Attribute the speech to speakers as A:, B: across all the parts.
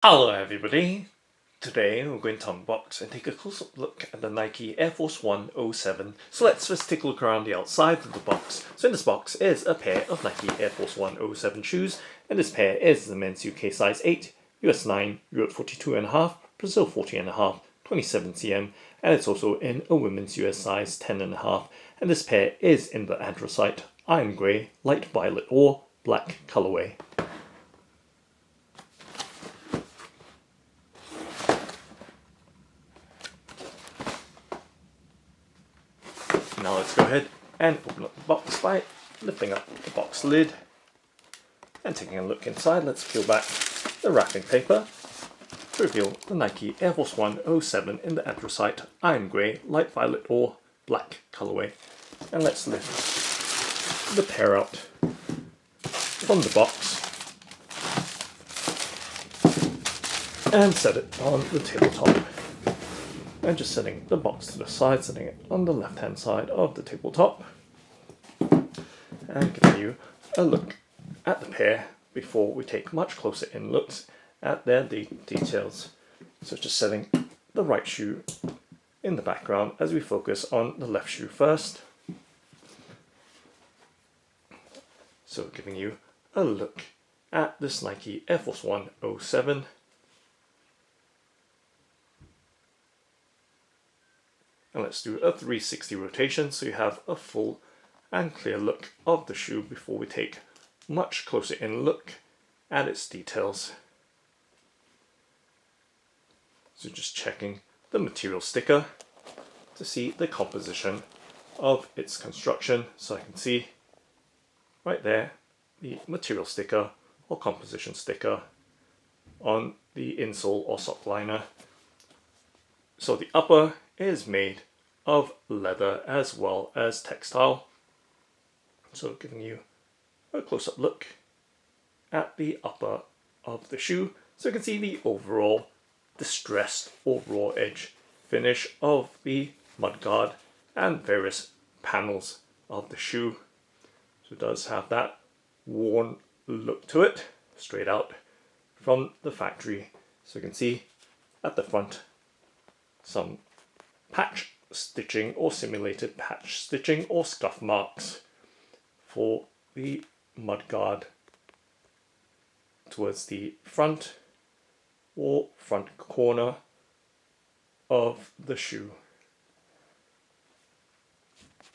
A: Hello everybody! Today we're going to unbox and take a close-up look at the Nike Air Force 1 07. So let's first take a look around the outside of the box. So in this box is a pair of Nike Air Force 1 07 shoes, and this pair is the men's UK size 8, US 9, Europe 42.5, Brazil 40.5, 27 cm, and it's also in a women's US size 10.5, and this pair is in the Anthracite, iron grey, light violet or black colourway. Now let's go ahead and open up the box by lifting up the box lid and taking a look inside. Let's peel back the wrapping paper to reveal the Nike Air Force 1 07 in the Anthracite, iron grey, light violet or black colourway. And let's lift the pair out from the box and set it on the tabletop. And just setting the box to the side, setting it on the left hand side of the tabletop, and giving you a look at the pair before we take much closer in looks at their details. So just setting the right shoe in the background as we focus on the left shoe first. So giving you a look at this Nike Air Force 1 07. And let's do a 360 rotation so you have a full and clear look of the shoe before we take much closer in look at its details. So just checking the material sticker to see the composition of its construction. So I can see right there the material sticker or composition sticker on the insole or sock liner. So the upper is made of leather as well as textile. So giving you a close-up look at the upper of the shoe, so you can see the overall distressed or raw edge finish of the mudguard and various panels of the shoe. So it does have that worn look to it, straight out from the factory. So you can see at the front some patch stitching or simulated patch stitching or scuff marks for the mudguard towards the front or front corner of the shoe.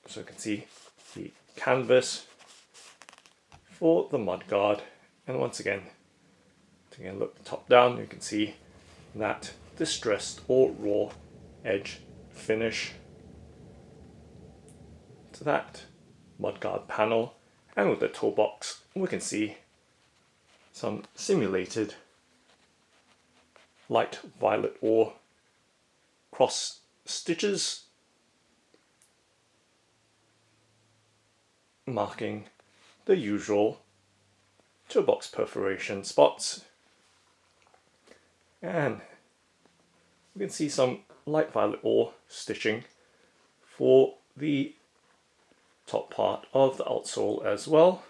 A: So you can see the canvas for the mudguard, and once again taking a look top down, you can see that distressed or raw edge finish to that mudguard panel, and with the toe box we can see some simulated light violet or cross stitches marking the usual toe box perforation spots, and we can see some light violet ore stitching for the top part of the outsole as well.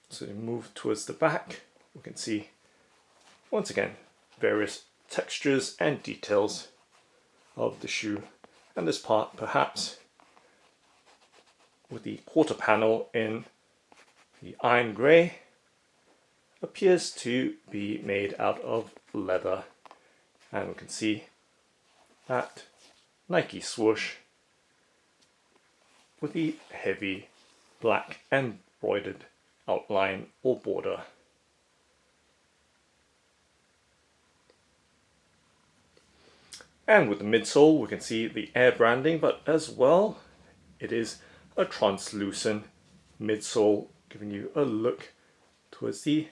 A: So we move towards the back, we can see once again various textures and details of the shoe, and this part perhaps with the quarter panel in the iron grey appears to be made out of leather. And we can see that Nike swoosh with the heavy black embroidered outline or border. And with the midsole we can see the Air branding, but as well it is a translucent midsole, giving you a look towards the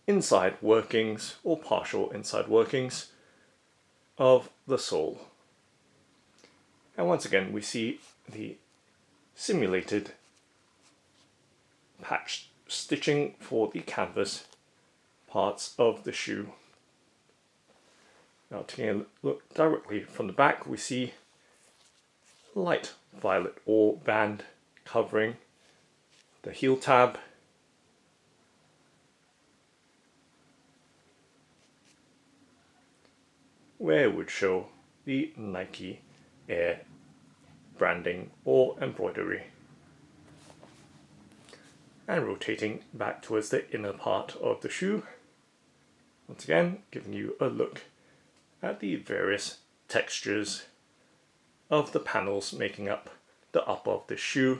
A: inside workings or partial inside workings of the sole. And once again we see the simulated patch stitching for the canvas parts of the shoe. Now taking a look directly from the back, we see light violet ore band covering the heel tab where it would show the Nike Air branding or embroidery. And rotating back towards the inner part of the shoe, once again giving you a look at the various textures of the panels making up the upper of the shoe,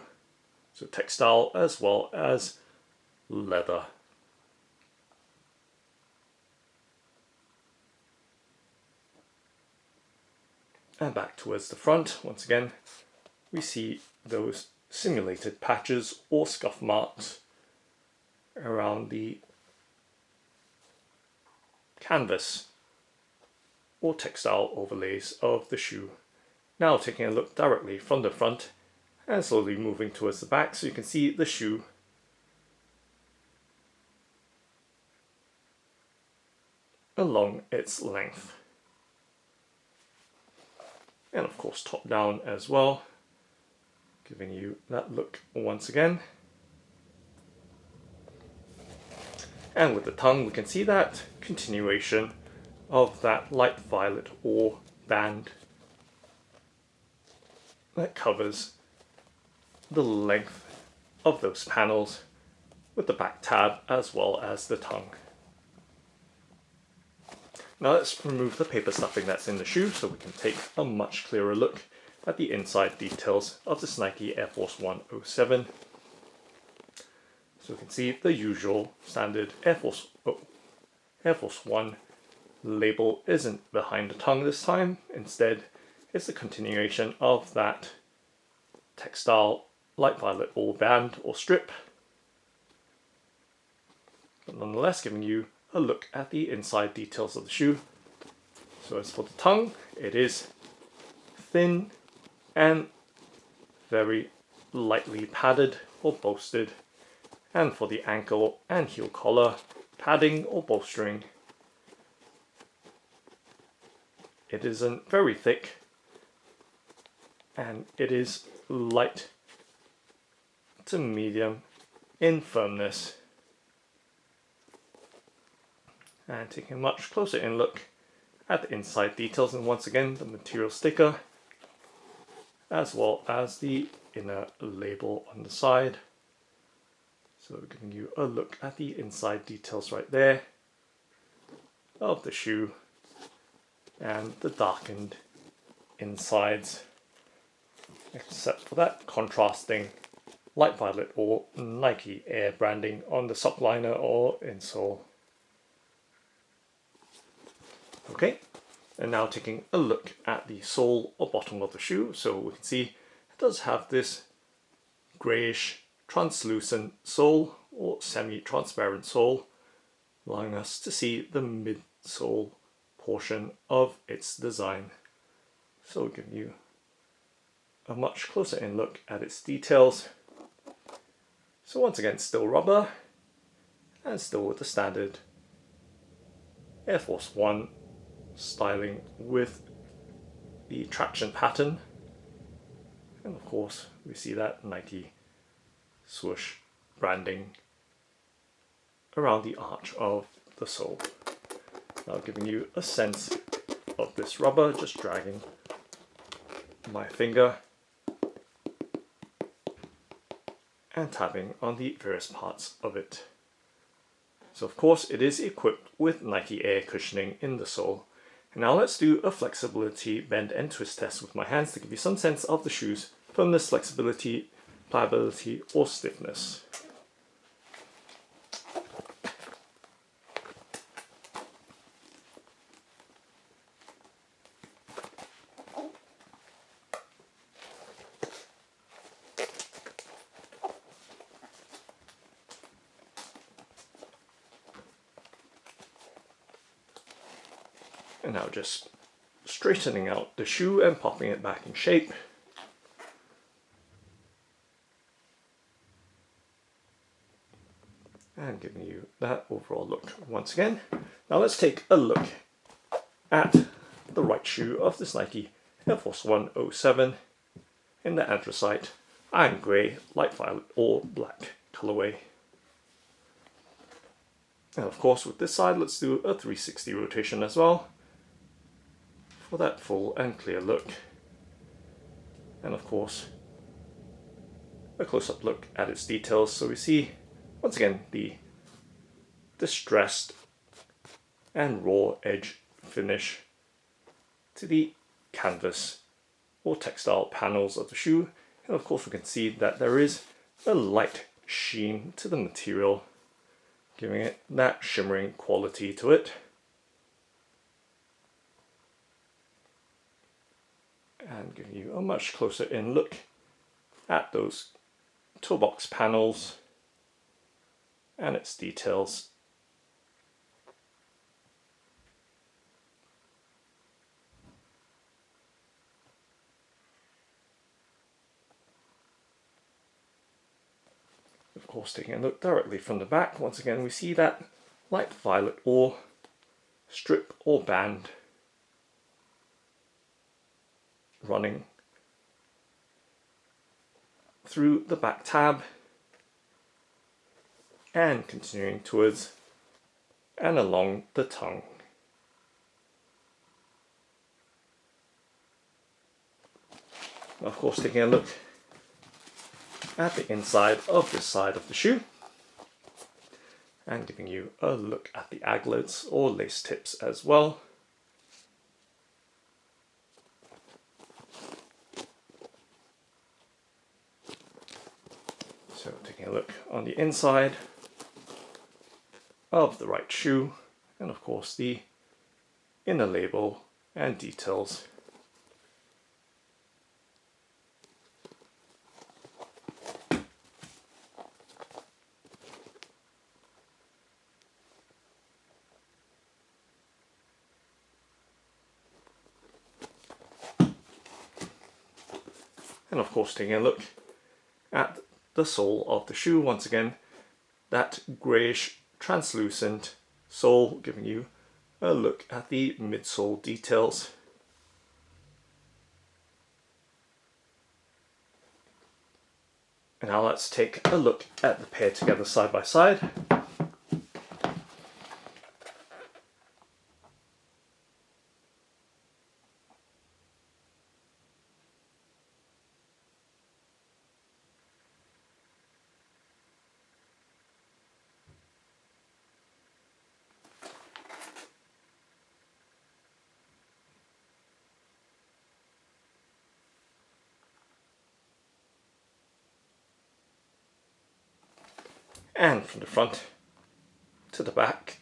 A: so textile as well as leather. And back towards the front, once again, we see those simulated patches or scuff marks around the canvas or textile overlays of the shoe. Now taking a look directly from the front and slowly moving towards the back so you can see the shoe along its length. And of course top down as well, giving you that look once again. And with the tongue we can see that continuation of that light violet ore band that covers the length of those panels with the back tab as well as the tongue. Now let's remove the paper stuffing that's in the shoe so we can take a much clearer look at the inside details of this Nike Air Force 1 07. So we can see the usual standard Air Force 1 label isn't behind the tongue this time. Instead, it's a continuation of that textile light violet ore band or strip. But nonetheless, giving you a look at the inside details of the shoe. So as for the tongue, it is thin and very lightly padded or bolstered. And for the ankle and heel collar, padding or bolstering, it isn't very thick and it is light to medium in firmness. And taking a much closer in look at the inside details, and once again the material sticker as well as the inner label on the side. So giving you a look at the inside details right there of the shoe and the darkened insides, except for that contrasting light violet or Nike Air branding on the sock liner or insole. Okay, and now taking a look at the sole or bottom of the shoe. So we can see it does have this greyish translucent sole or semi-transparent sole, allowing us to see the midsole portion of its design. So giving you a much closer in look at its details. So once again, still rubber and still with the standard Air Force 1 styling with the traction pattern, and of course we see that Nike swoosh branding around the arch of the sole. Now giving you a sense of this rubber, just dragging my finger and tapping on the various parts of it. So of course it is equipped with Nike Air cushioning in the sole. And now let's do a flexibility bend and twist test with my hands to give you some sense of the shoe's firmness, flexibility, pliability or stiffness. And now just straightening out the shoe and popping it back in shape. And giving you that overall look once again. Now let's take a look at the right shoe of this Nike Air Force 1 07 in the Anthracite, iron grey, light violet or black colourway. And of course with this side, let's do a 360 rotation as well. for that full and clear look. And of course, a close-up look at its details. So we see, once again, the distressed and raw edge finish to the canvas or textile panels of the shoe. And of course we can see that there is a light sheen to the material, giving it that shimmering quality to it. And giving you a much closer in look at those toolbox panels and its details. Of course, taking a look directly from the back, once again we see that light violet ore strip or band running through the back tab and continuing towards and along the tongue. Of course, taking a look at the inside of this side of the shoe and giving you a look at the aglets or lace tips as well. So taking a look on the inside of the right shoe, and of course the inner label and details. And of course taking a look at the sole of the shoe, once again that greyish translucent sole, giving you a look at the midsole details. And now let's take a look at the pair together side by side. And from the front to the back.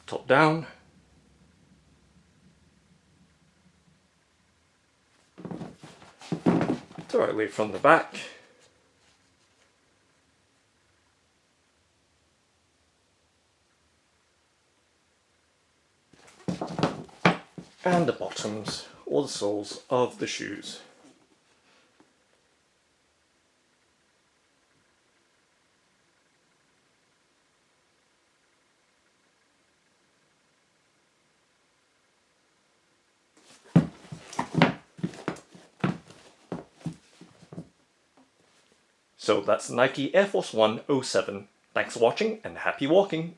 A: Top down. Directly from the back. And the bottoms or the soles of the shoes. So that's Nike Air Force 1 07. Thanks for watching and happy walking!